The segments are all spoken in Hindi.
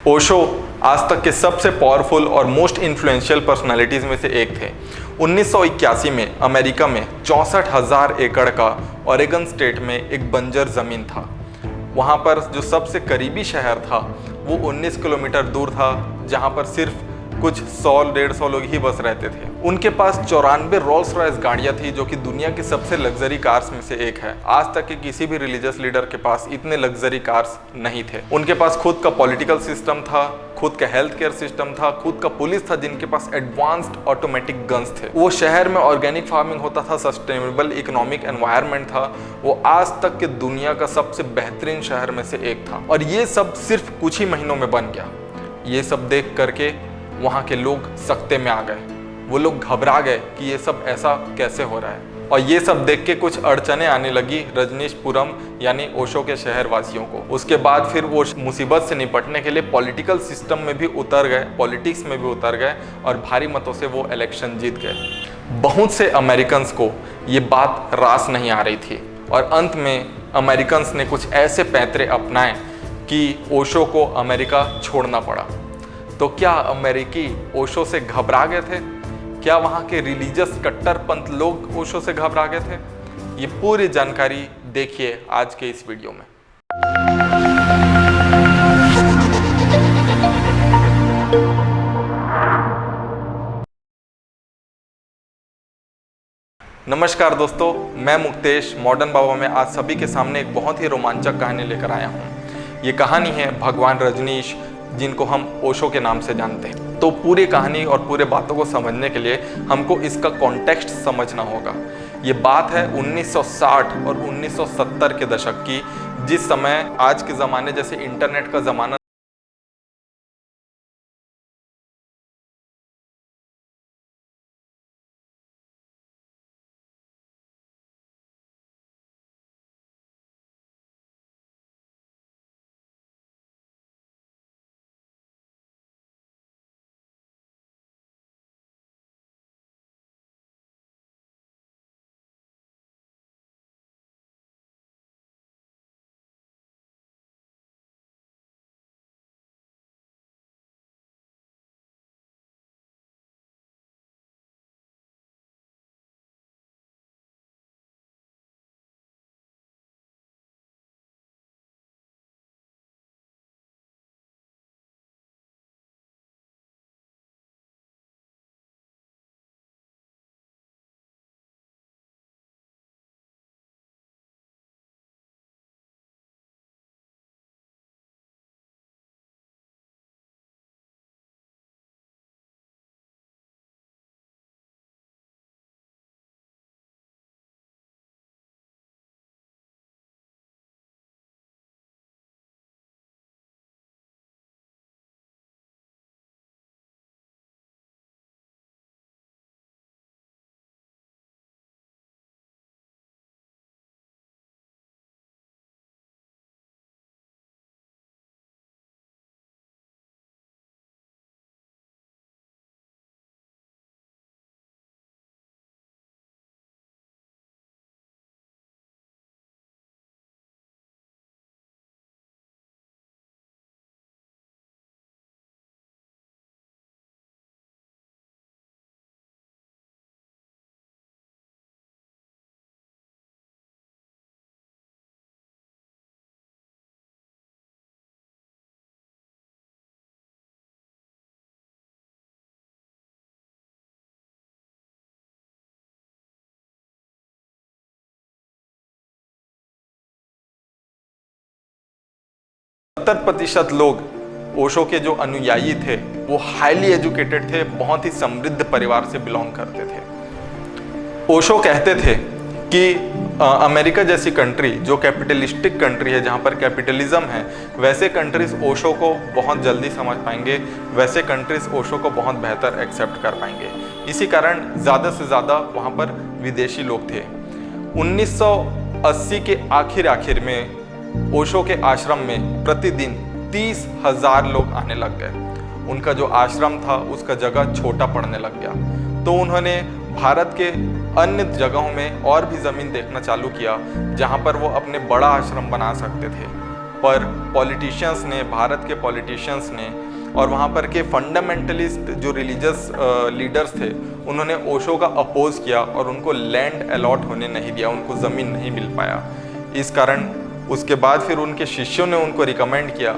ओशो आज तक के सबसे पावरफुल और मोस्ट इन्फ्लुएंशियल पर्सनालिटीज़ में से एक थे। 1981 में अमेरिका में 64,000 एकड़ का ओरेगन स्टेट में एक बंजर ज़मीन था। वहाँ पर जो सबसे करीबी शहर था वो 19 किलोमीटर दूर था, जहाँ पर सिर्फ कुछ 100-150 लोग ही बस रहते थे। उनके पास 94 रोल्स रॉयस गाड़ियाँ थी, जो कि दुनिया की सबसे लग्जरी कार्स में से एक है। आज तक के किसी भी रिलीजियस लीडर के पास इतने लग्जरी कार्स नहीं थे। उनके पास खुद का पॉलिटिकल सिस्टम था, खुद का हेल्थ केयर सिस्टम था, खुद का पुलिस था, जिनके पास एडवांस्ड ऑटोमेटिक गन्स थे। वो शहर में ऑर्गेनिक फार्मिंग होता था, सस्टेनेबल इकोनॉमिक एनवायरनमेंट था। वो आज तक के दुनिया का सबसे बेहतरीन शहर में से एक था, और ये सब सिर्फ कुछ ही महीनों में बन गया। ये सब देख करके वहाँ के लोग सख्ते में आ गए। वो लोग घबरा गए कि ये सब ऐसा कैसे हो रहा है, और ये सब देख के कुछ अड़चने आने लगी रजनीशपुरम यानी ओशो के शहरवासियों को। उसके बाद फिर वो मुसीबत से निपटने के लिए पॉलिटिकल सिस्टम में भी उतर गए, पॉलिटिक्स में भी उतर गए, और भारी मतों से वो इलेक्शन जीत गए। बहुत से अमेरिकन्स को ये बात रास नहीं आ रही थी, और अंत में अमेरिकन्स ने कुछ ऐसे पैंतरे अपनाए कि ओशो को अमेरिका छोड़ना पड़ा। तो क्या अमेरिकी ओशो से घबरा गए थे? क्या वहाँ के रिलीजियस कट्टरपंथ लोग ओशो से घबरा गए थे? ये पूरी जानकारी देखिए आज के इस वीडियो में। नमस्कार दोस्तों, मैं मुक्तेश मॉडर्न बाबा में आज सभी के सामने एक बहुत ही रोमांचक कहानी लेकर आया हूँ। ये कहानी है भगवान रजनीश, जिनको हम ओशो के नाम से जानते हैं। तो पूरी कहानी और पूरे बातों को समझने के लिए हमको इसका कॉन्टेक्स्ट समझना होगा। ये बात है 1960 और 1970 के दशक की, जिस समय आज के ज़माने जैसे इंटरनेट का ज़माना %70 लोग ओशो के जो अनुयायी थे वो हाईली एजुकेटेड थे, बहुत ही समृद्ध परिवार से बिलोंग करते थे। ओशो कहते थे कि अमेरिका जैसी कंट्री जो कैपिटलिस्टिक कंट्री है, जहाँ पर कैपिटलिज्म है, वैसे कंट्रीज ओशो को बहुत जल्दी समझ पाएंगे, वैसे कंट्रीज ओशो को बहुत बेहतर एक्सेप्ट कर पाएंगे। इसी कारण ज़्यादा से ज़्यादा वहाँ पर विदेशी लोग थे। 1980 के आखिर में ओशो के आश्रम में प्रतिदिन 30,000 लोग आने लग गए। उनका जो आश्रम था उसका जगह छोटा पड़ने लग गया, तो उन्होंने भारत के अन्य जगहों में और भी ज़मीन देखना चालू किया, जहाँ पर वो अपने बड़ा आश्रम बना सकते थे। पर पॉलिटिशियंस ने, भारत के पॉलिटिशियंस ने और वहाँ पर के फंडामेंटलिस्ट जो रिलीजियस लीडर्स थे, उन्होंने ओशो का अपोज किया और उनको लैंड अलॉट होने नहीं दिया, उनको ज़मीन नहीं मिल पाया। इस कारण उसके बाद फिर उनके शिष्यों ने उनको रिकमेंड किया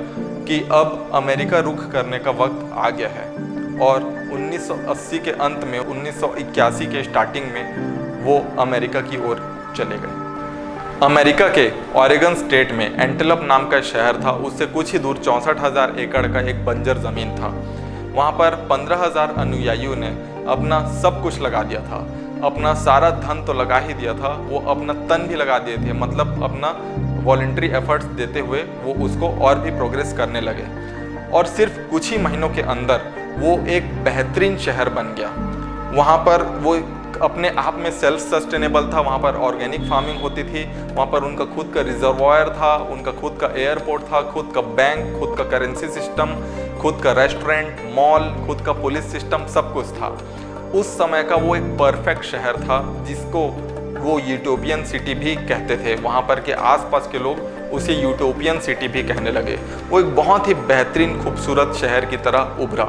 कि अब अमेरिका रुख करने का वक्त आ गया है, और 1980 के अंत में 1981 के स्टार्टिंग में वो अमेरिका की ओर चले गए। अमेरिका के ओरेगन स्टेट में एंटेलोप नाम का शहर था, उससे कुछ ही दूर 64,000 एकड़ का एक बंजर ज़मीन था। वहाँ पर 15,000 अनुयायियों ने अपना सब कुछ लगा दिया था, अपना सारा धन तो लगा ही दिया था, वो अपना तन भी लगा दिए थे, मतलब अपना वॉलंटरी एफर्ट्स देते हुए वो उसको और भी प्रोग्रेस करने लगे। और सिर्फ कुछ ही महीनों के अंदर वो एक बेहतरीन शहर बन गया। वहाँ पर वो अपने आप में सेल्फ सस्टेनेबल था, वहाँ पर ऑर्गेनिक फार्मिंग होती थी, वहाँ पर उनका खुद का रिजर्वायर था, उनका खुद का एयरपोर्ट था, खुद का बैंक, खुद का करेंसी सिस्टम, खुद का रेस्टोरेंट, मॉल, खुद का पुलिस सिस्टम, सब कुछ था। उस समय का वो एक परफेक्ट शहर था जिसको वो यूटोपियन सिटी भी कहते थे। वहाँ पर के आसपास के लोग उसे यूटोपियन सिटी भी कहने लगे। वो एक बहुत ही बेहतरीन खूबसूरत शहर की तरह उभरा।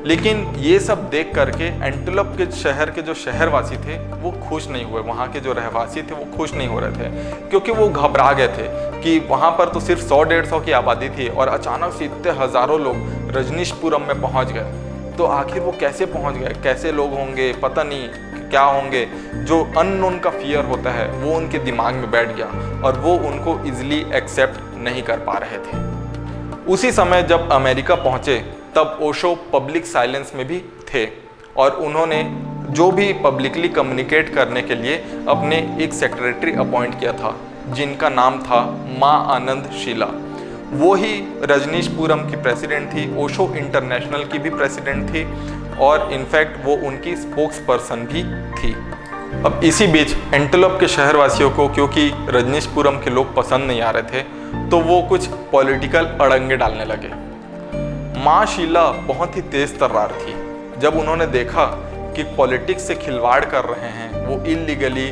लेकिन ये सब देख करके एंटेलोप के शहर के जो शहरवासी थे वो खुश नहीं हुए, वहाँ के जो रहवासी थे वो खुश नहीं हो रहे थे, क्योंकि वो घबरा गए थे कि वहाँ पर तो सिर्फ 100-150 की आबादी थी और अचानक से इतने हज़ारों लोग रजनीशपुरम में पहुँच गए। तो आखिर वो कैसे पहुँच गए, कैसे लोग होंगे, पता नहीं क्या होंगे। जो अननोन का फियर होता है वो उनके दिमाग में बैठ गया और वो उनको इजीली एक्सेप्ट नहीं कर पा रहे थे। उसी समय जब अमेरिका पहुँचे तब ओशो पब्लिक साइलेंस में भी थे और उन्होंने जो भी पब्लिकली कम्युनिकेट करने के लिए अपने एक सेक्रेटरी अपॉइंट किया था, जिनका नाम था माँ आनंद शीला। वो ही रजनीशपुरम की प्रेसिडेंट थी, ओशो इंटरनेशनल की भी प्रेसिडेंट थी और इनफैक्ट वो उनकी स्पोक्स पर्सन भी थी। अब इसी बीच एंटेलोप के शहरवासियों को क्योंकि रजनीशपुरम के लोग पसंद नहीं आ रहे थे, तो वो कुछ पॉलिटिकल अड़ंगे डालने लगे। माँ शीला बहुत ही तेज तर्रार थी। जब उन्होंने देखा कि पॉलिटिक्स से खिलवाड़ कर रहे हैं, वो illegally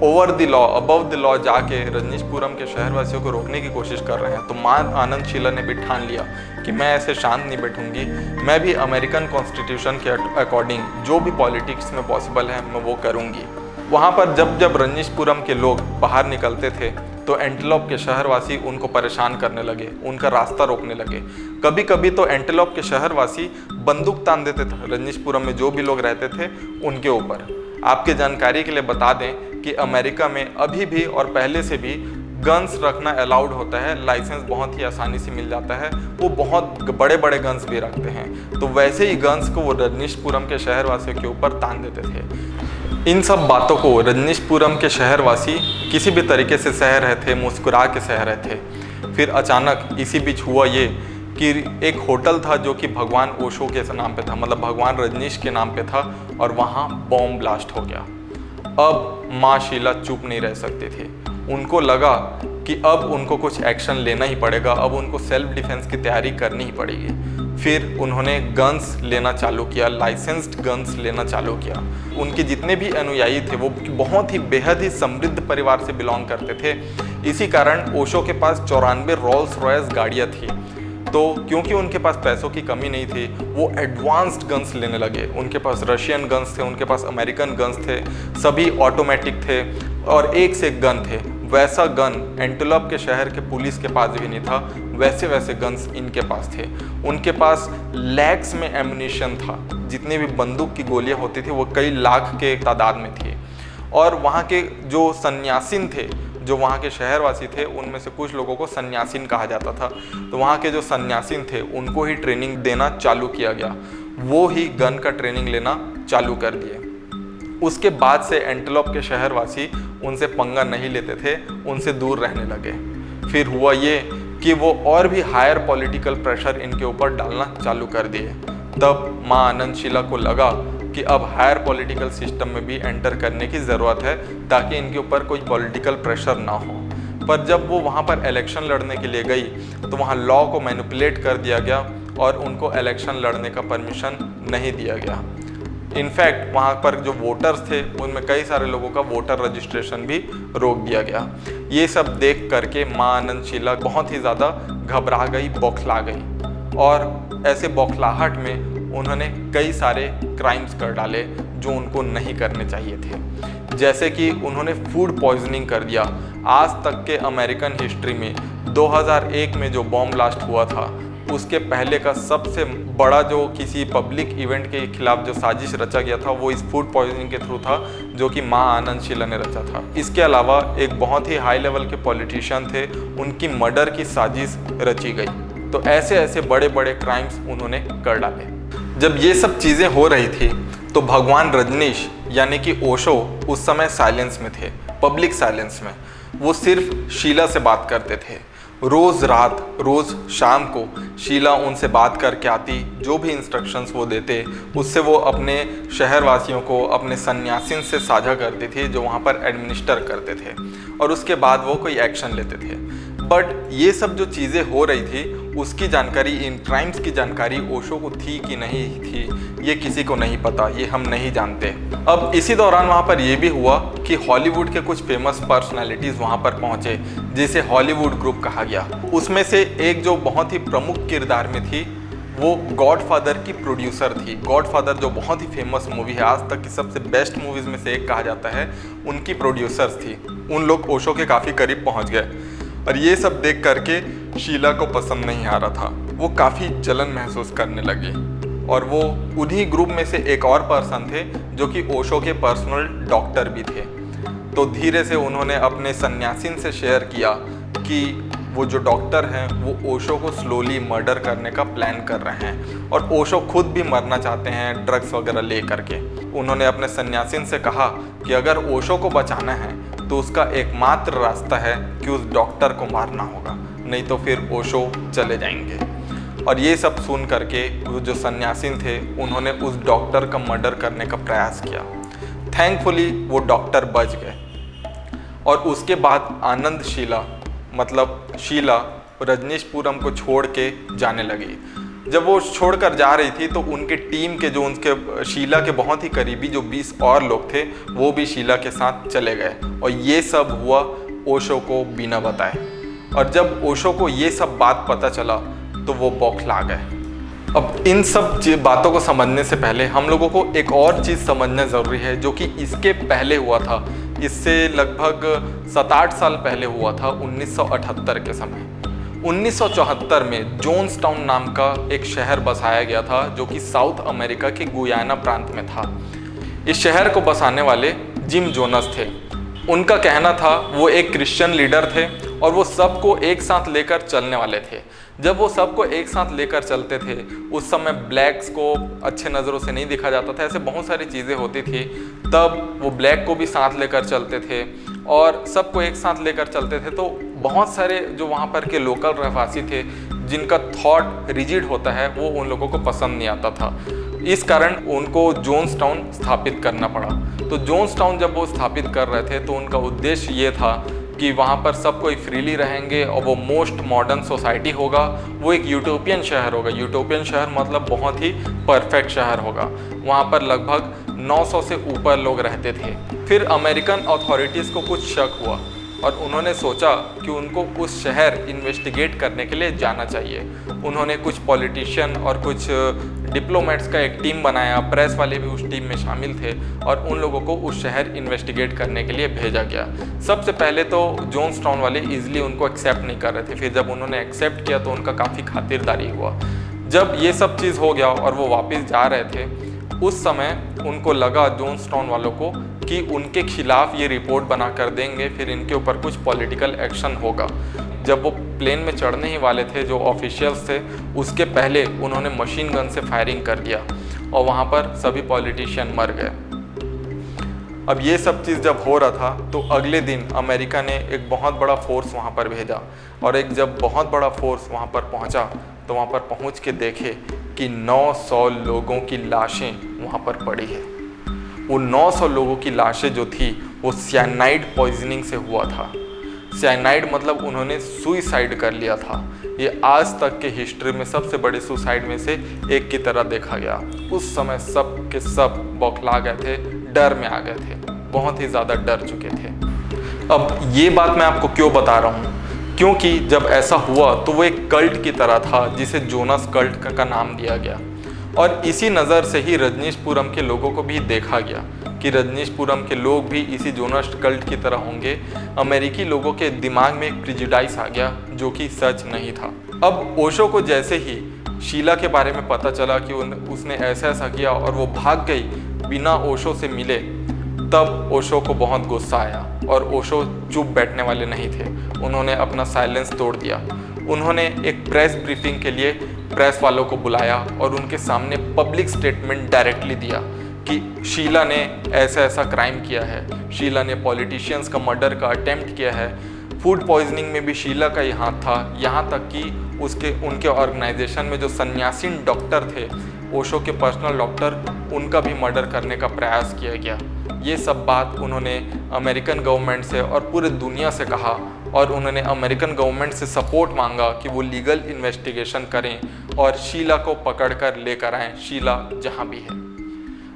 over the law, above the law जाके रजनीशपुरम के शहरवासियों को रोकने की कोशिश कर रहे हैं, तो माँ आनंद शीला ने भी ठान लिया कि मैं ऐसे शांत नहीं बैठूंगी, मैं भी अमेरिकन कॉन्स्टिट्यूशन के अकॉर्डिंग जो भी पॉलिटिक्स में पॉसिबल है मैं वो करूंगी। वहाँ पर जब जब रजनीशपुरम के लोग बाहर निकलते थे तो एंटेलोप के शहरवासी उनको परेशान करने लगे, उनका रास्ता रोकने लगे। कभी कभी तो एंटेलोप के शहरवासी बंदूक तान देते थे रजनीशपुरम में जो भी लोग रहते थे उनके ऊपर। आपके जानकारी के लिए बता दें कि अमेरिका में अभी भी और पहले से भी गन्स रखना अलाउड होता है, लाइसेंस बहुत ही आसानी से मिल जाता है। वो बहुत बड़े बड़े गन्स भी रखते हैं, तो वैसे ही गन्स को वो रजनीशपुरम के शहरवासियों के ऊपर तान देते थे। इन सब बातों को रजनीशपुरम के शहरवासी किसी भी तरीके से सह रहे थे, मुस्कुरा के सह रहे थे। फिर अचानक इसी बीच हुआ ये कि एक होटल था जो कि भगवान ओशो के नाम पे था, मतलब भगवान रजनीश के नाम पे था, और वहाँ बॉम्ब ब्लास्ट हो गया। अब माँ शीला चुप नहीं रह सकती थी। उनको लगा कि अब उनको कुछ एक्शन लेना ही पड़ेगा, अब उनको सेल्फ डिफेंस की तैयारी करनी ही पड़ेगी। फिर उन्होंने गन्स लेना चालू किया, लाइसेंस्ड गन्स लेना चालू किया। उनके जितने भी अनुयायी थे वो बहुत ही बेहद ही समृद्ध परिवार से बिलोंग करते थे। इसी कारण ओशो के पास 94 रोल्स रॉयस गाड़ियाँ थी। तो क्योंकि उनके पास पैसों की कमी नहीं थी, वो एडवांस्ड गन्स लेने लगे। उनके पास रशियन गन्स थे, उनके पास अमेरिकन गन्स थे, सभी ऑटोमेटिक थे और एक से एक गन थे। वैसा गन एंटेलोप के शहर के पुलिस के पास भी नहीं था, वैसे वैसे गन्स इनके पास थे। उनके पास लैक्स में एम्युनिशन था, जितनी भी बंदूक की गोलियां होती थी वो कई लाख के तादाद में थी। और वहाँ के जो सन्यासीन थे, जो वहाँ के शहरवासी थे, उनमें से कुछ लोगों को सन्यासीन कहा जाता था। तो वहाँ के जो सन्यासीन थे उनको ही ट्रेनिंग देना चालू किया गया, वो ही गन का ट्रेनिंग लेना चालू कर दिए। उसके बाद से एंटेलोप के शहरवासी उनसे पंगा नहीं लेते थे, उनसे दूर रहने लगे। फिर हुआ ये कि वो और भी हायर पॉलिटिकल प्रेशर इनके ऊपर डालना चालू कर दिए। तब माँ आनंद शीला को लगा कि अब हायर पॉलिटिकल सिस्टम में भी एंटर करने की ज़रूरत है ताकि इनके ऊपर कोई पॉलिटिकल प्रेशर ना हो। पर जब वो वहाँ पर इलेक्शन लड़ने के लिए गई तो वहाँ लॉ को मैनिपुलेट कर दिया गया और उनको इलेक्शन लड़ने का परमिशन नहीं दिया गया। इनफैक्ट वहाँ पर जो वोटर्स थे उनमें कई सारे लोगों का वोटर रजिस्ट्रेशन भी रोक दिया गया। ये सब देख करके माँ आनंद शीला बहुत ही ज़्यादा घबरा गई, बौखला गई, और ऐसे बौखलाहट में उन्होंने कई सारे क्राइम्स कर डाले जो उनको नहीं करने चाहिए थे। जैसे कि उन्होंने फूड पॉइजनिंग कर दिया। आज तक के अमेरिकन हिस्ट्री में 2001 में जो बॉम्ब ब्लास्ट हुआ था, उसके पहले का सबसे बड़ा जो किसी पब्लिक इवेंट के खिलाफ जो साजिश रचा गया था वो इस फूड पॉइजनिंग के थ्रू था, जो कि माँ आनंद शीला ने रचा था। इसके अलावा एक बहुत ही हाई लेवल के पॉलिटिशियन थे, उनकी मर्डर की साजिश रची गई। तो ऐसे ऐसे बड़े बड़े क्राइम्स उन्होंने कर डाले। जब ये सब चीज़ें हो रही थी तो भगवान रजनीश यानी कि ओशो उस समय साइलेंस में थे, पब्लिक साइलेंस में। वो सिर्फ शीला से बात करते थे। रोज़ रात, रोज़ शाम को शीला उनसे बात करके आती, जो भी इंस्ट्रक्शंस वो देते उससे वो अपने शहरवासियों को, अपने सन्यासिन से साझा करती थी जो वहाँ पर एडमिनिस्टर करते थे, और उसके बाद वो कोई एक्शन लेते थे। बट ये सब जो चीज़ें हो रही थी उसकी जानकारी, इन क्राइम्स की जानकारी ओशो को थी कि नहीं थी, ये किसी को नहीं पता, ये हम नहीं जानते। अब इसी दौरान वहाँ पर यह भी हुआ कि हॉलीवुड के कुछ फेमस पर्सनालिटीज़ वहाँ पर पहुँचे, जिसे हॉलीवुड ग्रुप कहा गया। उसमें से एक जो बहुत ही प्रमुख किरदार में थी वो गॉडफादर की प्रोड्यूसर थी। गॉडफादर जो बहुत ही फेमस मूवी है, आज तक की सबसे बेस्ट मूवीज़ में से एक कहा जाता है, उनकी प्रोड्यूसर्स थी। उन लोग ओशो के काफ़ी करीब पहुँच गए, और ये सब देख करके शीला को पसंद नहीं आ रहा था। वो काफ़ी जलन महसूस करने लगी, और वो उन्हीं ग्रुप में से एक और पर्सन थे जो कि ओशो के पर्सनल डॉक्टर भी थे। तो धीरे से उन्होंने अपने सन्यासिन से शेयर किया कि वो जो डॉक्टर हैं वो ओशो को स्लोली मर्डर करने का प्लान कर रहे हैं, और ओशो खुद भी मरना चाहते हैं ड्रग्स वगैरह ले करके। उन्होंने अपने सन्यासिन से कहा कि अगर ओशो को बचाना है तो उसका एकमात्र रास्ता है कि उस डॉक्टर को मारना होगा, नहीं तो फिर ओशो चले जाएंगे। और ये सब सुन करके वो जो सन्यासिन थे उन्होंने उस डॉक्टर का मर्डर करने का प्रयास किया। थैंकफुली वो डॉक्टर बच गए, और उसके बाद आनंद शीला मतलब शीला रजनीशपुरम को छोड़ के जाने लगी। जब वो छोड़कर जा रही थी तो उनके टीम के जो उनके शीला के बहुत ही करीबी जो 20 और लोग थे वो भी शीला के साथ चले गए, और ये सब हुआ ओशो को बिना बताए। और जब ओशो को ये सब बात पता चला तो वो बौखला गए। अब इन सब बातों को समझने से पहले हम लोगों को एक और चीज़ समझना ज़रूरी है, जो कि इसके पहले हुआ था। इससे लगभग 7-8 साल पहले हुआ था, 1978 के समय। 1974 में जोन्सटाउन नाम का एक शहर बसाया गया था, जो कि साउथ अमेरिका के गुयाना प्रांत में था। इस शहर को बसाने वाले जिम जोनस थे। उनका कहना था वो एक क्रिश्चियन लीडर थे, और वो सबको एक साथ लेकर चलने वाले थे। जब वो सबको एक साथ लेकर चलते थे उस समय ब्लैक्स को अच्छे नज़रों से नहीं देखा जाता था, ऐसे बहुत सारी चीज़ें होती थी। तब वो ब्लैक को भी साथ लेकर चलते थे और सबको एक साथ लेकर चलते थे। तो बहुत सारे जो वहाँ पर के लोकल रहवासी थे जिनका थॉट रिजिड होता है वो उन लोगों को पसंद नहीं आता था। इस कारण उनको जोन्सटाउन स्थापित करना पड़ा। तो जोन्सटाउन जब वो स्थापित कर रहे थे तो उनका उद्देश्य ये था कि वहाँ पर सब कोई फ्रीली रहेंगे और वो मोस्ट मॉडर्न सोसाइटी होगा। वो एक यूटोपियन शहर होगा। यूटोपियन शहर मतलब बहुत ही परफेक्ट शहर होगा। वहाँ पर लगभग 900 से ऊपर लोग रहते थे। फिर अमेरिकन अथॉरिटीज़ को कुछ शक हुआ और उन्होंने सोचा कि उनको उस शहर इन्वेस्टिगेट करने के लिए जाना चाहिए। उन्होंने कुछ पॉलिटिशियन और कुछ डिप्लोमेट्स का एक टीम बनाया, प्रेस वाले भी उस टीम में शामिल थे और उन लोगों को उस शहर इन्वेस्टिगेट करने के लिए भेजा गया। सबसे पहले तो जोन्सटाउन वाले ईजिली उनको एक्सेप्ट नहीं कर रहे थे। फिर जब उन्होंने एक्सेप्ट किया तो उनका काफ़ी खातिरदारी हुआ। जब ये सब चीज़ हो गया और वो वापस जा रहे थे उस समय उनको लगा जोन्सटाउन वालों को कि उनके खिलाफ ये रिपोर्ट बना कर देंगे, फिर इनके ऊपर कुछ पॉलिटिकल एक्शन होगा। जब वो प्लेन में चढ़ने ही वाले थे जो ऑफिशियल्स थे उसके पहले उन्होंने मशीन गन से फायरिंग कर दिया और वहाँ पर सभी पॉलिटिशियन मर गए। अब ये सब चीज़ जब हो रहा था तो अगले दिन अमेरिका ने एक बहुत बड़ा फोर्स वहाँ पर भेजा और एक जब बहुत बड़ा फोर्स वहाँ पर पहुँचा तो वहाँ पर पहुँच के देखे कि 900 लोगों की लाशें वहाँ पर पड़ी है। वो 900 लोगों की लाशें जो थी वो साइनाइड पॉइजनिंग से हुआ था। साइनाइड मतलब उन्होंने सुसाइड कर लिया था। ये आज तक के हिस्ट्री में सबसे बड़े सुसाइड में से एक की तरह देखा गया। उस समय सब के सब बौखला गए थे, डर में आ गए थे, बहुत ही ज़्यादा डर चुके थे। अब ये बात मैं आपको क्यों बता रहा हूँ, क्योंकि जब ऐसा हुआ तो वो एक कल्ट की तरह था जिसे जोनास कल्ट का नाम दिया गया। और इसी नज़र से ही रजनीशपुरम के लोगों को भी देखा गया कि रजनीशपुरम के लोग भी इसी जोनास कल्ट की तरह होंगे। अमेरिकी लोगों के दिमाग में एक प्रिजुडाइज आ गया जो कि सच नहीं था। अब ओशो को जैसे ही शीला के बारे में पता चला कि उसने ऐसा ऐसा किया और वो भाग गई बिना ओशो से मिले, तब ओशो को बहुत गुस्सा आया और ओशो चुप बैठने वाले नहीं थे। उन्होंने अपना साइलेंस तोड़ दिया। उन्होंने एक प्रेस ब्रीफिंग के लिए प्रेस वालों को बुलाया और उनके सामने पब्लिक स्टेटमेंट डायरेक्टली दिया कि शीला ने ऐसा ऐसा क्राइम किया है, शीला ने पॉलिटिशियंस का मर्डर का अटेम्प्ट किया है, फूड पॉइजनिंग में भी शीला का ही हाथ था, यहाँ तक कि उनके ऑर्गेनाइजेशन में जो सन्यासीन डॉक्टर थे, ओशो के पर्सनल डॉक्टर, उनका भी मर्डर करने का प्रयास किया गया। ये सब बात उन्होंने अमेरिकन गवर्नमेंट से और पूरे दुनिया से कहा और उन्होंने अमेरिकन गवर्नमेंट से सपोर्ट मांगा कि वो लीगल इन्वेस्टिगेशन करें और शीला को पकड़ कर लेकर आएँ, शीला जहाँ भी है।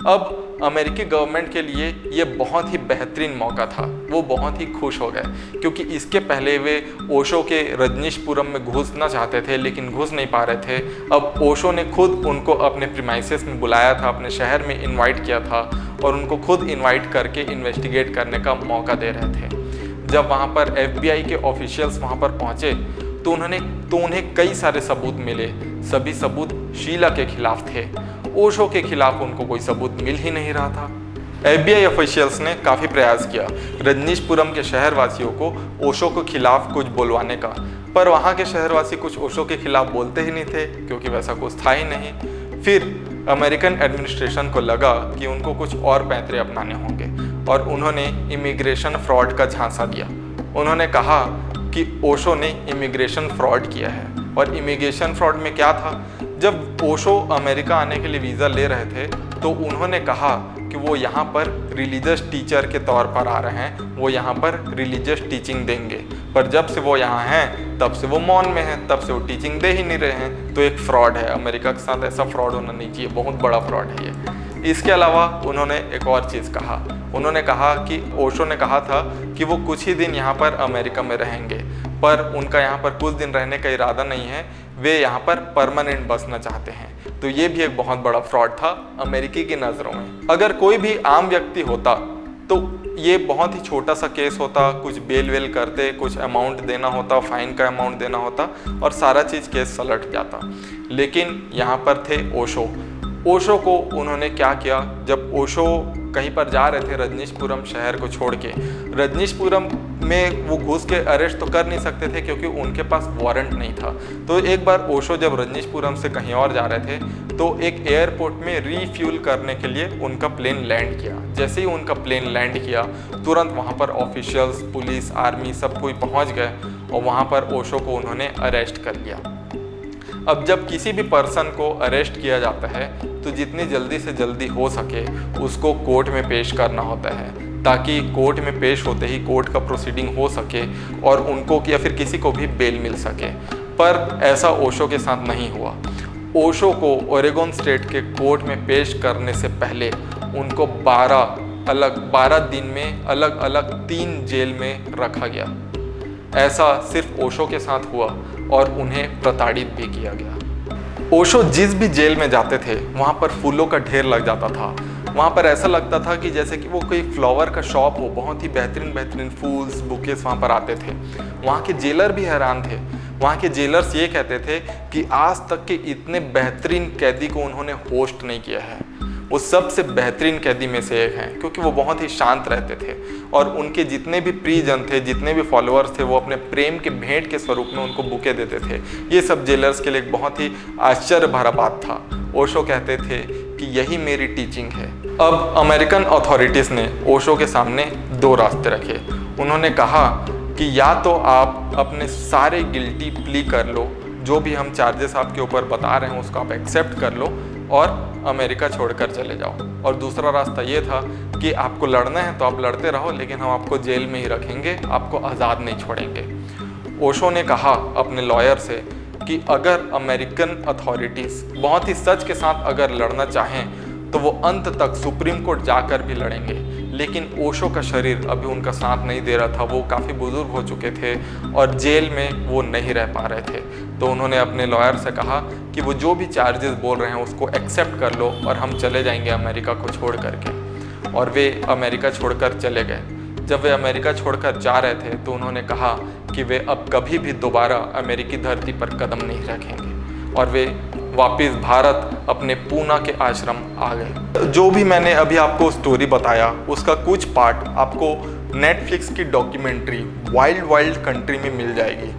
अब अमेरिकी गवर्नमेंट के लिए ये बहुत ही बेहतरीन मौका था। वो बहुत ही खुश हो गए क्योंकि इसके पहले वे ओशो के रजनीशपुरम में घुसना चाहते थे लेकिन घुस नहीं पा रहे थे। अब ओशो ने खुद उनको अपने प्रीमाइसेस में बुलाया था, अपने शहर में इनवाइट किया था और उनको खुद इनवाइट करके इन्वेस्टिगेट करने का मौका दे रहे थे। जब वहाँ पर FBI के ऑफिशियल्स वहाँ पर पहुँचे तो उन्हें कई सारे सबूत मिले। सभी सबूत शीला के खिलाफ थे। ओशो के खिलाफ उनको कोई सबूत मिल ही नहीं रहा था। FBI ऑफिशियल्स ने काफ़ी प्रयास किया रजनीशपुरम के शहरवासियों को ओशो के खिलाफ कुछ बोलवाने का, पर वहाँ के शहरवासी कुछ ओशो के खिलाफ बोलते ही नहीं थे क्योंकि वैसा कुछ था ही नहीं। फिर अमेरिकन एडमिनिस्ट्रेशन को लगा कि उनको कुछ और पैंतरे अपनाने होंगे और उन्होंने इमिग्रेशन फ्रॉड का झांसा दिया। उन्होंने कहा कि ओशो ने इमिग्रेशन फ्रॉड किया है। और इमिग्रेशन फ्रॉड में क्या था, जब ओशो अमेरिका आने के लिए वीज़ा ले रहे थे तो उन्होंने कहा कि वो यहाँ पर रिलीजियस टीचर के तौर पर आ रहे हैं, वो यहाँ पर रिलीजियस टीचिंग देंगे, पर जब से वो यहाँ हैं तब से वो मौन में हैं, तब से वो टीचिंग दे ही नहीं रहे हैं। तो एक फ्रॉड है, अमेरिका के साथ ऐसा फ्रॉड होना नहीं चाहिए, बहुत बड़ा फ्रॉड है ये। इसके अलावा उन्होंने एक और चीज़ कहा, उन्होंने कहा कि ओशो ने कहा था कि वो कुछ ही दिन यहाँ पर अमेरिका में रहेंगे, पर उनका यहाँ पर कुछ दिन रहने का इरादा नहीं है, वे यहाँ पर परमानेंट बसना चाहते हैं। तो ये भी एक बहुत बड़ा फ्रॉड था अमेरिकी की नज़रों में। अगर कोई भी आम व्यक्ति होता तो ये बहुत ही छोटा सा केस होता, कुछ बेल वेल करते, कुछ अमाउंट देना होता, फाइन का अमाउंट देना होता और सारा चीज़ केस सलट जाता। लेकिन यहाँ पर थे ओशो को उन्होंने क्या किया, जब ओशो कहीं पर जा रहे थे रजनीशपुरम शहर को छोड़ के, रजनीशपुरम में वो घुस के अरेस्ट तो कर नहीं सकते थे क्योंकि उनके पास वारंट नहीं था। तो एक बार ओशो जब रजनीशपुरम से कहीं और जा रहे थे तो एक एयरपोर्ट में रीफ्यूल करने के लिए उनका प्लेन लैंड किया। जैसे ही उनका प्लेन लैंड किया तुरंत वहाँ पर ऑफिशियल्स, पुलिस, आर्मी सब कोई पहुँच गए और वहाँ पर ओशो को उन्होंने अरेस्ट कर लिया। अब जब किसी भी पर्सन को अरेस्ट किया जाता है तो जितनी जल्दी से जल्दी हो सके उसको कोर्ट में पेश करना होता है, ताकि कोर्ट में पेश होते ही कोर्ट का प्रोसीडिंग हो सके और उनको या फिर किसी को भी बेल मिल सके। पर ऐसा ओशो के साथ नहीं हुआ। ओशो को ओरेगोन स्टेट के कोर्ट में पेश करने से पहले उनको 12 दिन में अलग अलग 3 जेल में रखा गया। ऐसा सिर्फ ओशो के साथ हुआ और उन्हें प्रताड़ित भी किया गया। ओशो जिस भी जेल में जाते थे वहाँ पर फूलों का ढेर लग जाता था। वहाँ पर ऐसा लगता था कि जैसे कि वो कोई फ्लावर का शॉप हो, बहुत ही बेहतरीन फूल्स, बुकेस वहाँ पर आते थे। वहाँ के जेलर भी हैरान थे। वहाँ के जेलर्स ये कहते थे कि आज तक के इतने बेहतरीन कैदी को उन्होंने होस्ट नहीं किया है। वो सबसे बेहतरीन कैदी में से एक हैं क्योंकि वो बहुत ही शांत रहते थे और उनके जितने भी प्रियजन थे, जितने भी फॉलोअर्स थे, वो अपने प्रेम के भेंट के स्वरूप में उनको बुके देते थे। ये सब जेलर्स के लिए एक बहुत ही आश्चर्य भरा बात था। ओशो कहते थे कि यही मेरी टीचिंग है। अब अमेरिकन अथॉरिटीज़ ने ओशो के सामने 2 रास्ते रखे। उन्होंने कहा कि या तो आप अपने सारे गिल्टी प्ली कर लो, जो भी हम चार्जेस आपके ऊपर बता रहे हैं उसको आप एक्सेप्ट कर लो और अमेरिका छोड़कर चले जाओ। और दूसरा रास्ता ये था कि आपको लड़ना है तो आप लड़ते रहो, लेकिन हम आपको जेल में ही रखेंगे, आपको आज़ाद नहीं छोड़ेंगे। ओशो ने कहा अपने लॉयर से कि अगर अमेरिकन अथॉरिटीज़ बहुत ही सच के साथ अगर लड़ना चाहें तो वो अंत तक सुप्रीम कोर्ट जाकर भी लड़ेंगे। लेकिन ओशो का शरीर अभी उनका साथ नहीं दे रहा था, वो काफ़ी बुजुर्ग हो चुके थे और जेल में वो नहीं रह पा रहे थे। तो उन्होंने अपने लॉयर से कहा कि वो जो भी चार्जेस बोल रहे हैं उसको एक्सेप्ट कर लो और हम चले जाएंगे अमेरिका को छोड़ करके। और वे अमेरिका छोड़कर चले गए। जब वे अमेरिका छोड़कर जा रहे थे तो उन्होंने कहा कि वे अब कभी भी दोबारा अमेरिकी धरती पर कदम नहीं रखेंगे और वे वापस भारत अपने पूना के आश्रम आ गए। जो भी मैंने अभी आपको स्टोरी बताया उसका कुछ पार्ट आपको नेटफ्लिक्स की डॉक्यूमेंट्री वाइल्ड वाइल्ड कंट्री में मिल जाएगी।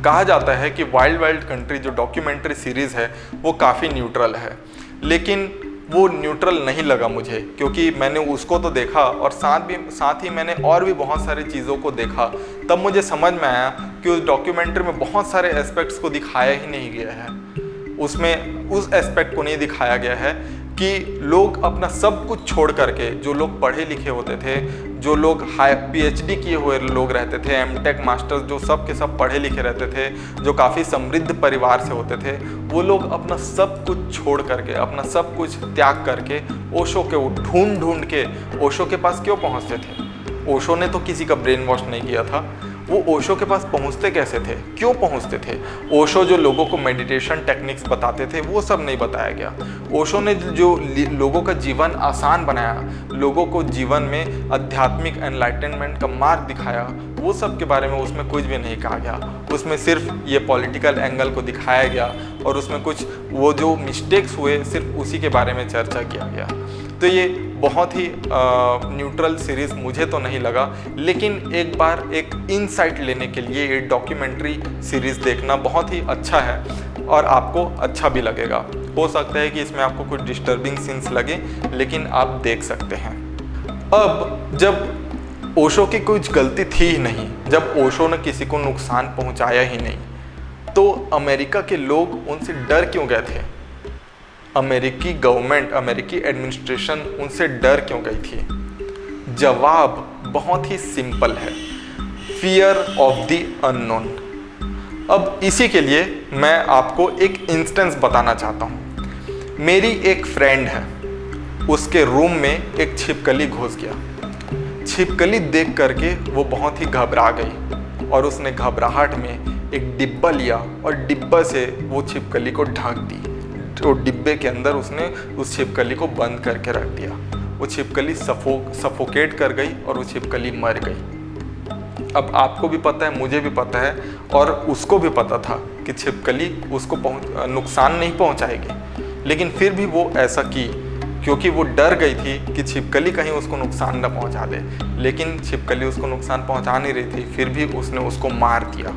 कहा जाता है कि वाइल्ड वाइल्ड कंट्री जो डॉक्यूमेंट्री सीरीज़ है वो काफ़ी न्यूट्रल है, लेकिन वो न्यूट्रल नहीं लगा मुझे, क्योंकि मैंने उसको तो देखा और साथ ही मैंने और भी बहुत सारी चीज़ों को देखा। तब मुझे समझ में आया कि उस डॉक्यूमेंट्री में बहुत सारे एस्पेक्ट्स को दिखाया ही नहीं गया है। उसमें उस एस्पेक्ट को नहीं दिखाया गया है कि लोग अपना सब कुछ छोड़ करके, जो लोग पढ़े लिखे होते थे, जो लोग हाई PhD किए हुए लोग रहते थे, MTech मास्टर्स जो सब के सब पढ़े लिखे रहते थे, जो काफ़ी समृद्ध परिवार से होते थे, वो लोग अपना सब कुछ छोड़ करके, अपना सब कुछ त्याग करके ओशो के ढूंढ के ओशो के पास क्यों पहुंचते थे। ओशो ने तो किसी का ब्रेन वॉश नहीं किया था। वो ओशो के पास पहुंचते कैसे थे, क्यों पहुंचते थे? ओशो जो लोगों को मेडिटेशन टेक्निक्स बताते थे वो सब नहीं बताया गया। ओशो ने जो लोगों का जीवन आसान बनाया, लोगों को जीवन में आध्यात्मिक एनलाइटनमेंट का मार्ग दिखाया, वो सब के बारे में उसमें कुछ भी नहीं कहा गया। उसमें सिर्फ ये पॉलिटिकल एंगल को दिखाया गया और उसमें कुछ वो जो मिस्टेक्स हुए सिर्फ उसी के बारे में चर्चा किया गया। तो ये बहुत ही न्यूट्रल सीरीज़ मुझे तो नहीं लगा, लेकिन एक बार एक इनसाइट लेने के लिए ये डॉक्यूमेंट्री सीरीज़ देखना बहुत ही अच्छा है और आपको अच्छा भी लगेगा। हो सकता है कि इसमें आपको कुछ डिस्टर्बिंग सीन्स लगे, लेकिन आप देख सकते हैं। अब जब ओशो की कुछ गलती थी ही नहीं, जब ओशो ने किसी को नुकसान पहुंचाया ही नहीं, तो अमेरिका के लोग उनसे डर क्यों गए थे? अमेरिकी गवर्नमेंट, अमेरिकी एडमिनिस्ट्रेशन उनसे डर क्यों गई थी? जवाब बहुत ही सिंपल है, फियर ऑफ द अननोन। अब इसी के लिए मैं आपको एक इंस्टेंस बताना चाहता हूँ। मेरी एक फ्रेंड है, उसके रूम में एक छिपकली घुस गया। छिपकली देख करके वो बहुत ही घबरा गई और उसने घबराहट में एक डिब्बा लिया और डिब्बा से वो छिपकली को ढक दी। तो डिब्बे के अंदर उसने उस छिपकली को बंद करके रख दिया। वो छिपकली सफोकेट कर गई और वो छिपकली मर गई। अब आपको भी पता है, मुझे भी पता है और उसको भी पता था कि छिपकली उसको नुकसान नहीं पहुंचाएगी, लेकिन फिर भी वो ऐसा की क्योंकि वो डर गई थी कि छिपकली कहीं उसको नुकसान न पहुंचा दे। लेकिन छिपकली उसको नुकसान पहुंचा नहीं रही थी, फिर भी उसने उसको मार दिया।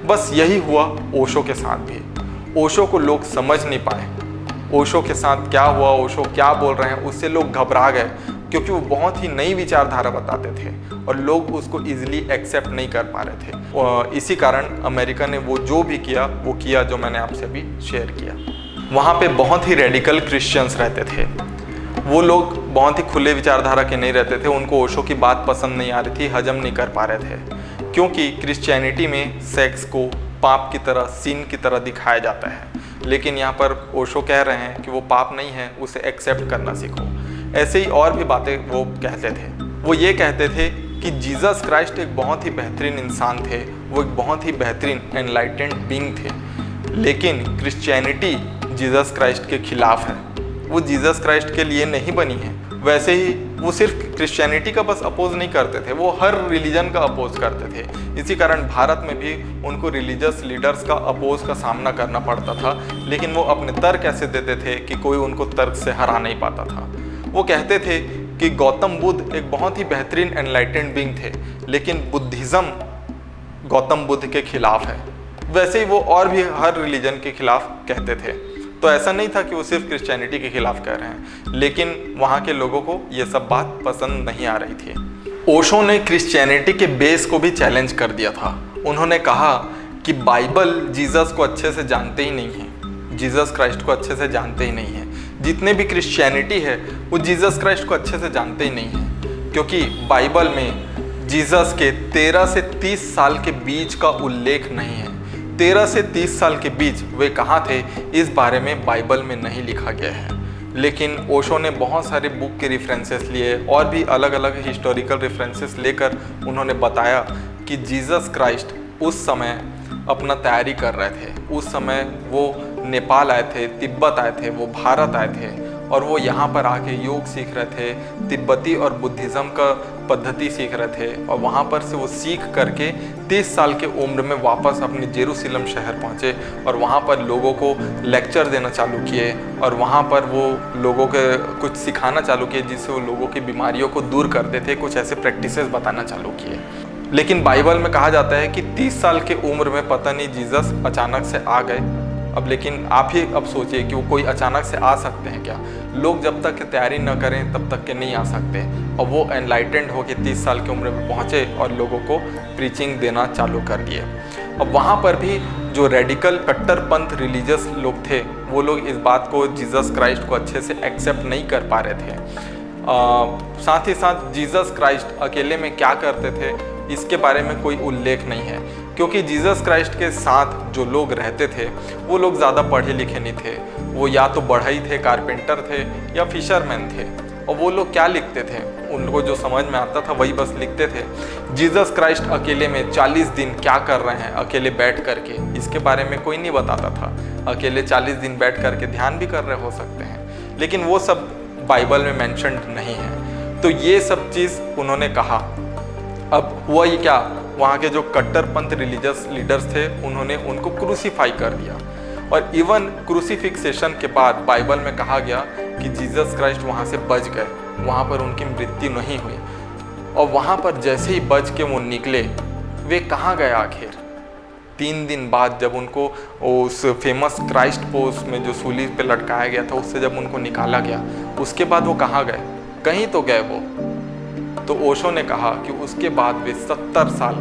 बस यही हुआ ओशो के साथ भी। ओशो को लोग समझ नहीं पाए, ओशो के साथ क्या हुआ, ओशो क्या बोल रहे हैं, उससे लोग घबरा गए, क्योंकि वो बहुत ही नई विचारधारा बताते थे और लोग उसको इजीली एक्सेप्ट नहीं कर पा रहे थे। और इसी कारण अमेरिका ने वो जो भी किया वो किया जो मैंने आपसे अभी शेयर किया। वहाँ पे बहुत ही रेडिकल क्रिश्चियंस रहते थे। वो लोग बहुत ही खुले विचारधारा के नहीं रहते थे। उनको ओशो की बात पसंद नहीं आ रही थी, हजम नहीं कर पा रहे थे, क्योंकि क्रिश्चियनिटी में सेक्स को पाप की तरह, सीन की तरह दिखाया जाता है। लेकिन यहाँ पर ओशो कह रहे हैं कि वो पाप नहीं है, उसे एक्सेप्ट करना सीखो। ऐसे ही और भी बातें वो कहते थे। वो ये कहते थे कि जीसस क्राइस्ट एक बहुत ही बेहतरीन इंसान थे, वो एक बहुत ही बेहतरीन एनलाइटेंड बीइंग थे। लेकिन क्रिश्चियनिटी जीसस क्राइस्ट के खिलाफ है, वो जीसस क्राइस्ट के लिए नहीं बनी है। वैसे ही वो सिर्फ क्रिश्चियनिटी का बस अपोज नहीं करते थे, वो हर रिलीजन का अपोज करते थे। इसी कारण भारत में भी उनको रिलीजियस लीडर्स का अपोज का सामना करना पड़ता था, लेकिन वो अपने तर्क ऐसे देते थे कि कोई उनको तर्क से हरा नहीं पाता था। वो कहते थे कि गौतम बुद्ध एक बहुत ही बेहतरीन एनलाइटेंड बीइंग थे, लेकिन बुद्धिज़्म गौतम बुद्ध के खिलाफ है। वैसे ही वो और भी हर रिलीजन के खिलाफ कहते थे। तो ऐसा नहीं था कि वो सिर्फ क्रिश्चियनिटी के खिलाफ कह रहे हैं, लेकिन वहाँ के लोगों को ये सब बात पसंद नहीं आ रही थी। ओशो ने क्रिश्चियनिटी के बेस को भी चैलेंज कर दिया था। उन्होंने कहा कि बाइबल जीसस को अच्छे से जानते ही नहीं है, जीसस क्राइस्ट को अच्छे से जानते ही नहीं है। जितने भी क्रिश्चियनिटी है वो जीसस क्राइस्ट को अच्छे से जानते ही नहीं है, क्योंकि बाइबल में जीसस के 13 से 30 साल के बीच का उल्लेख नहीं है। 13 से 30 साल के बीच वे कहाँ थे, इस बारे में बाइबल में नहीं लिखा गया है। लेकिन ओशो ने बहुत सारे बुक के रेफरेंसेस लिए और भी अलग अलग हिस्टोरिकल रेफरेंसेस लेकर उन्होंने बताया कि जीसस क्राइस्ट उस समय अपना तैयारी कर रहे थे। उस समय वो नेपाल आए थे, तिब्बत आए थे, वो भारत आए थे और वो यहाँ पर आके योग सीख रहे थे, तिब्बती और बुद्धिज़्म का पद्धति सीख रहे थे और वहाँ पर से वो सीख करके 30 साल के उम्र में वापस अपने जेरूसलम शहर पहुँचे और वहाँ पर लोगों को लेक्चर देना चालू किए और वहाँ पर वो लोगों के कुछ सिखाना चालू किए जिससे वो लोगों की बीमारियों को दूर करते थे। कुछ ऐसे प्रैक्टिसेस बताना चालू किए। लेकिन बाइबल में कहा जाता है कि 30 साल के उम्र में पता नहीं जीसस अचानक से आ गए। अब लेकिन आप ही अब सोचिए कि वो कोई अचानक से आ सकते हैं क्या? लोग जब तक तैयारी न करें तब तक के नहीं आ सकते। और वो एनलाइटेंड हो के 30 साल की उम्र में पहुँचे और लोगों को प्रीचिंग देना चालू कर दिए। अब वहाँ पर भी जो रेडिकल कट्टरपंथ रिलीजियस लोग थे वो लोग इस बात को जीसस क्राइस्ट को अच्छे से एक्सेप्ट नहीं कर पा रहे थे। साथ ही साथ जीसस क्राइस्ट अकेले में क्या करते थे इसके बारे में कोई उल्लेख नहीं है, क्योंकि जीसस क्राइस्ट के साथ जो लोग रहते थे वो लोग ज़्यादा पढ़े लिखे नहीं थे। वो या तो बढ़ई थे, कारपेंटर थे या फिशरमैन थे। और वो लोग क्या लिखते थे, उनको जो समझ में आता था वही बस लिखते थे। जीसस क्राइस्ट अकेले में 40 दिन क्या कर रहे हैं अकेले बैठ करके, इसके बारे में कोई नहीं बताता था। अकेले 40 दिन बैठ करके ध्यान भी कर रहे हो सकते हैं, लेकिन वो सब बाइबल में मेंशन्ड नहीं है। तो ये सब चीज़ उन्होंने कहा। अब हुआ ये क्या, वहाँ के जो कट्टरपंथ रिलीजियस लीडर्स थे उन्होंने उनको क्रूसीफाई कर दिया। और इवन क्रूसीफिक्सेशन के बाद बाइबल में कहा गया कि जीसस क्राइस्ट वहाँ से बच गए, वहाँ पर उनकी मृत्यु नहीं हुई। और वहाँ पर जैसे ही बच के वो निकले, वे कहाँ गए आखिर? 3 दिन बाद जब उनको उस फेमस क्राइस्ट पोज में जो सूली पे लटकाया गया था उससे जब उनको निकाला गया, उसके बाद वो कहाँ गए? कहीं तो गए वो। तो ओशो ने कहा कि उसके बाद वे 70 साल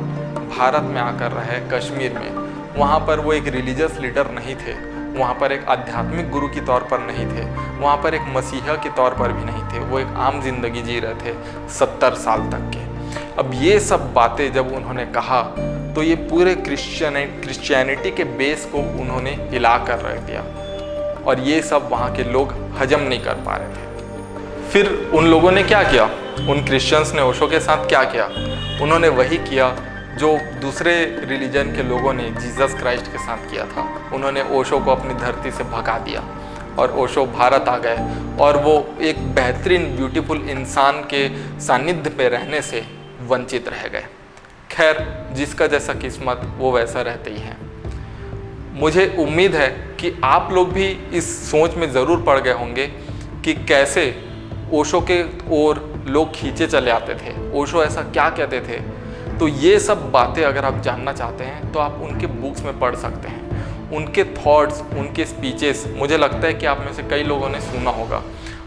भारत में आकर रहे, कश्मीर में। वहाँ पर वो एक रिलीजियस लीडर नहीं थे, वहाँ पर एक आध्यात्मिक गुरु के तौर पर नहीं थे, वहाँ पर एक मसीहा के तौर पर भी नहीं थे। वो एक आम जिंदगी जी रहे थे 70 साल तक के। अब ये सब बातें जब उन्होंने कहा तो ये पूरे क्रिश्चियनिटी के बेस को उन्होंने हिला कर रख दिया और ये सब वहाँ के लोग हजम नहीं कर पा रहे थे। फिर उन लोगों ने क्या किया, उन क्रिश्चियंस ने ओशो के साथ क्या किया? उन्होंने वही किया जो दूसरे रिलीजन के लोगों ने जीसस क्राइस्ट के साथ किया था। उन्होंने ओशो को अपनी धरती से भगा दिया और ओशो भारत आ गए और वो एक बेहतरीन ब्यूटीफुल इंसान के सानिध्य पे रहने से वंचित रह गए। खैर, जिसका जैसा किस्मत वो वैसा रहते ही है। मुझे उम्मीद है कि आप लोग भी इस सोच में ज़रूर पड़ गए होंगे कि कैसे ओशो के ओर लोग खींचे चले आते थे, ओशो ऐसा क्या कहते थे। तो ये सब बातें अगर आप जानना चाहते हैं तो आप उनके बुक्स में पढ़ सकते हैं, उनके थॉट्स, उनके स्पीचेस। मुझे लगता है कि आप में से कई लोगों ने सुना होगा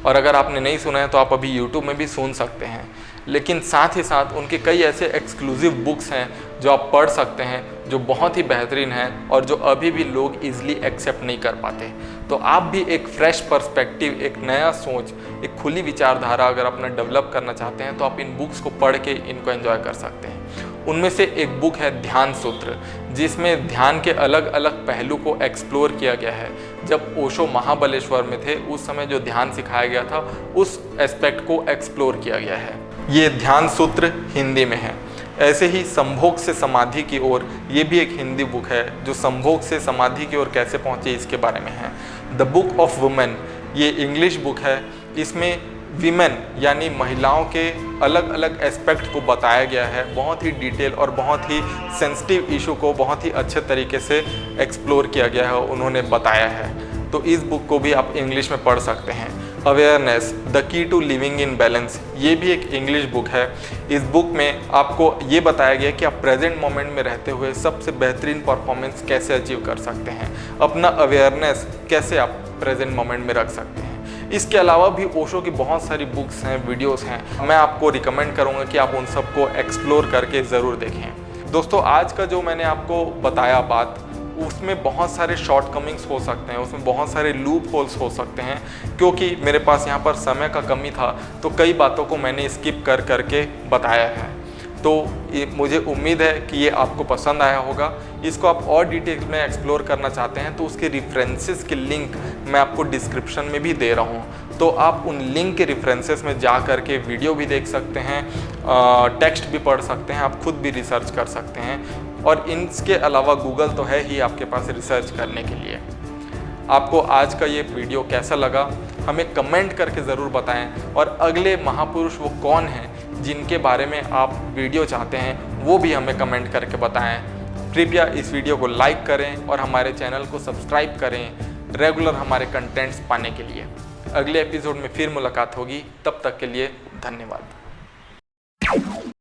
और अगर आपने नहीं सुना है तो आप अभी यूट्यूब में भी सुन सकते हैं। लेकिन साथ ही साथ उनके कई ऐसे एक्सक्लूसिव बुक्स हैं जो आप पढ़ सकते हैं, जो बहुत ही बेहतरीन हैं और जो अभी भी लोग ईजिली एक्सेप्ट नहीं कर पाते। तो आप भी एक फ्रेश पर्सपेक्टिव, एक नया सोच, एक खुली विचारधारा अगर अपना डेवलप करना चाहते हैं तो आप इन बुक्स को पढ़ के इनको एंजॉय कर सकते हैं। उनमें से एक बुक है ध्यान सूत्र, जिसमें ध्यान के अलग अलग पहलू को एक्सप्लोर किया गया है। जब ओशो महाबलेश्वर में थे उस समय जो ध्यान सिखाया गया था उस एस्पेक्ट को एक्सप्लोर किया गया है। ये ध्यान सूत्र हिंदी में है। ऐसे ही संभोग से समाधि की ओर, ये भी एक हिंदी बुक है जो संभोग से समाधि की ओर कैसे पहुँचे इसके बारे में है। द बुक ऑफ वुमेन, ये इंग्लिश बुक है। इसमें वीमेन यानी महिलाओं के अलग अलग एस्पेक्ट को बताया गया है। बहुत ही डिटेल और बहुत ही सेंसिटिव इशू को बहुत ही अच्छे तरीके से एक्सप्लोर किया गया है, उन्होंने बताया है। तो इस बुक को भी आप इंग्लिश में पढ़ सकते हैं। Awareness, the key to living in balance, ये भी एक इंग्लिश बुक है। इस बुक में आपको ये बताया गया कि आप प्रेजेंट मोमेंट में रहते हुए सबसे बेहतरीन परफॉर्मेंस कैसे अचीव कर सकते हैं, अपना अवेयरनेस कैसे आप प्रेजेंट मोमेंट में रख सकते हैं। इसके अलावा भी ओशो की बहुत सारी बुक्स हैं, वीडियोस हैं। मैं आपको रिकमेंड करूंगा कि आप उन सबको एक्सप्लोर करके ज़रूर देखें। दोस्तों, आज का जो मैंने आपको बताया बात, उसमें बहुत सारे शॉर्टकमिंग्स हो सकते हैं, उसमें बहुत सारे लूप होल्स हो सकते हैं। क्योंकि मेरे पास यहाँ पर समय का कमी था तो कई बातों को मैंने स्किप कर करके बताया है। तो मुझे उम्मीद है कि ये आपको पसंद आया होगा। इसको आप और डिटेल में एक्सप्लोर करना चाहते हैं तो उसके रेफरेंसेस के लिंक मैं आपको डिस्क्रिप्शन में भी दे रहा हूँ। तो आप उन लिंक के रेफरेंसेस में जा कर के वीडियो भी देख सकते हैं, टेक्स्ट भी पढ़ सकते हैं, आप खुद भी रिसर्च कर सकते हैं। और इसके अलावा गूगल तो है ही आपके पास रिसर्च करने के लिए। आपको आज का ये वीडियो कैसा लगा हमें कमेंट करके ज़रूर बताएं, और अगले महापुरुष वो कौन हैं जिनके बारे में आप वीडियो चाहते हैं वो भी हमें कमेंट करके बताएं। कृपया इस वीडियो को लाइक करें और हमारे चैनल को सब्सक्राइब करें रेगुलर हमारे कंटेंट्स पाने के लिए। अगले एपिसोड में फिर मुलाकात होगी, तब तक के लिए धन्यवाद।